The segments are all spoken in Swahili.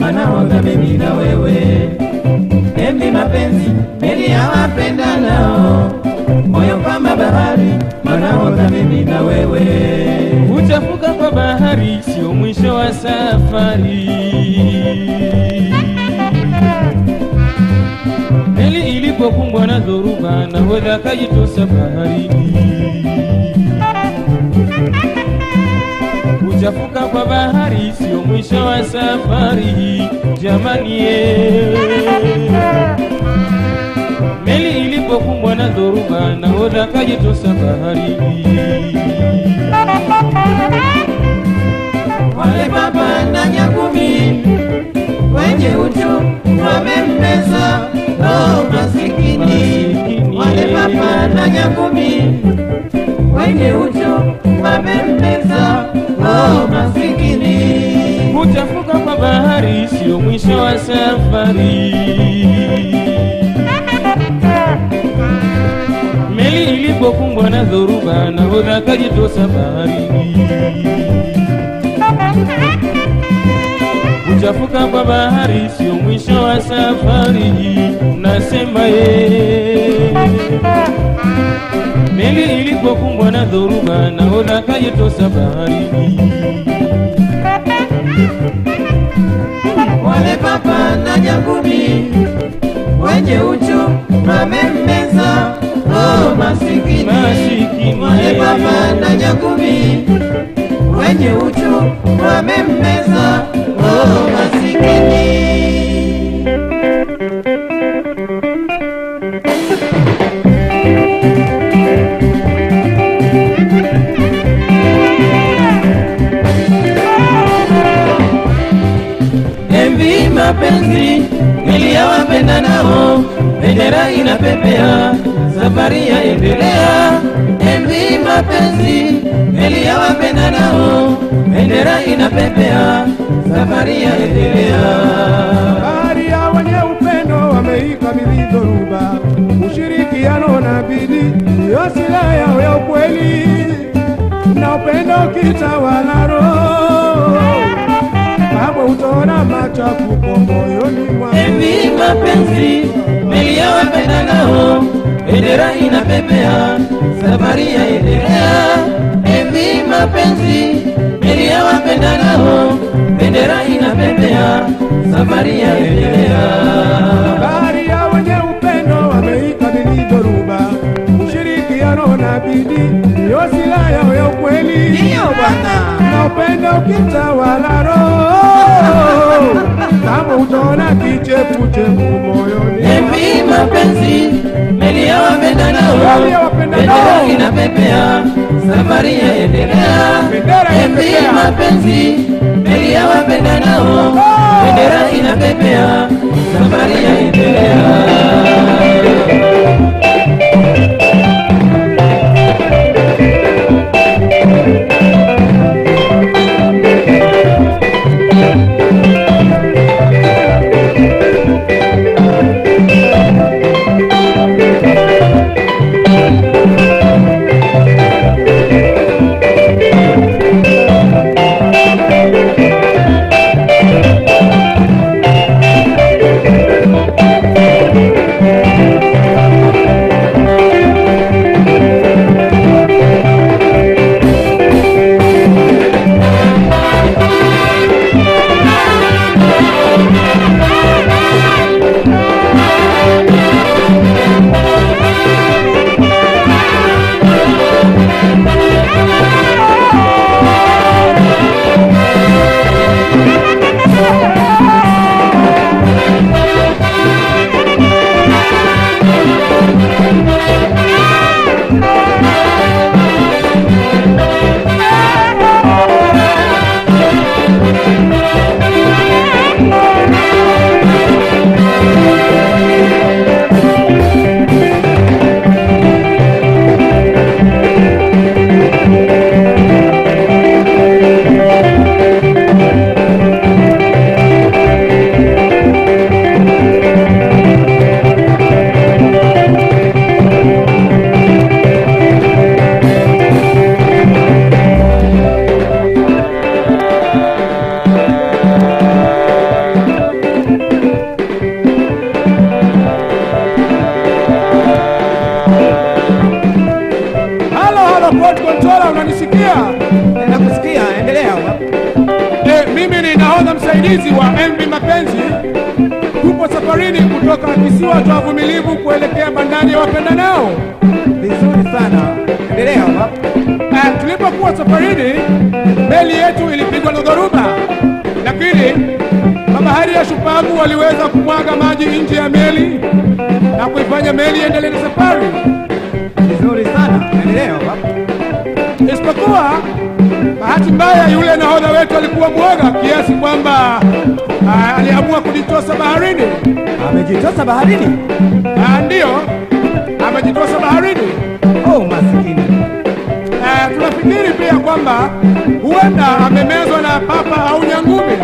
wanaoga mimi na wewe. MV Mapenzi, meli ya wapendanao, moyo kama bahari, wanaoga mimi na wewe. Kuchafuka kwa bahari sio mwisho wa safari. Meli ilipokumbwa na dhoruba, nahodha kajitosa baharini. Kuchafuka kwa bahari sio mwisho wa safari, jamani Meli ilipokumbwa na dhoruba, nahodha kajitosa baharini. Wale baba na Nyakumi wenye uchu wamemmeza, oh masikini. Wale baba na Nyakumi wenye uchu wamemmeza, oh masikini. Kuchafuka kwa bahari sio mwisho wa safari. Meli ilipokumbwa na dhoruba, nahodha kajitosa baharini. Kuchafuka kwa bahari sio mwisho wa safari, nasema Meli ilipokumbwa na dhoruba, nahodha kajitosa baharini. Wale baba na Nyakumi wenye uchu wamemmeza, oh masikini. Wale baba na Nyakumi wenye uchu wamemmeza, oh masikini. MV Mapenzi, meli ya wapendanao, bendera inapepea, safari yaendelea. MV Mapenzi, meli ya wapendanao, bendera inapepea, safari yaendelea. Bahari ya wenye upendo wameikabili dhoruba, ushirikiano na bidii ndio silaha yao ya ukweli, na upendo ukitawala roho, kamwe utaona machafuko moyoni mwako. MV Mapenzi, meli ya wapendanao, bendera inapepea, safari yaendelea. MV Mapenzi, meli ya wapendanao, bendera inapepea, safari yaendelea. Bahari ya wenye upendo wameikabili dhoruba, ushirikiano na bidii ndio silaha yao ya ukweli, Ndiyo bwana. na upendo ukitawala roho, kama utaona kichefuchefu moyoni. MV Mapenzi, meli ya wapendanao, Meli ya wapendanao, bendera inapepea, safari yaendelea. Bendera MV inapepea. Mapenzi, meli ya wapendanao, bendera inapepea, safari yaendelea. wasimamizi wa MV Mapenzi, tupo safarini kutoka kisiwa cha Uvumilivu kuelekea bandari ya wapendanao. Vizuri sana, endelea baba. Tulipokuwa safarini, meli yetu ilipigwa na dhoruba, lakini mabahari ya shupavu waliweza kumwaga maji nje ya meli na kuifanya meli iendelee na safari. Vizuri sana, endelea baba. Isipokuwa bahati mbaya, yule nahodha wetu alikuwa mwoga kiasi kwamba aliamua kujitosa baharini. Amejitosa baharini? Ndiyo, amejitosa baharini. Oh, masikini. Tunafikiri pia kwamba huenda amemezwa na papa au nyangumi,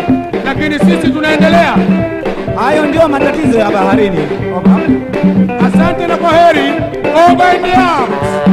lakini sisi tunaendelea. Hayo ndio matatizo ya baharini. Asante na kwaheri. Over in the arms.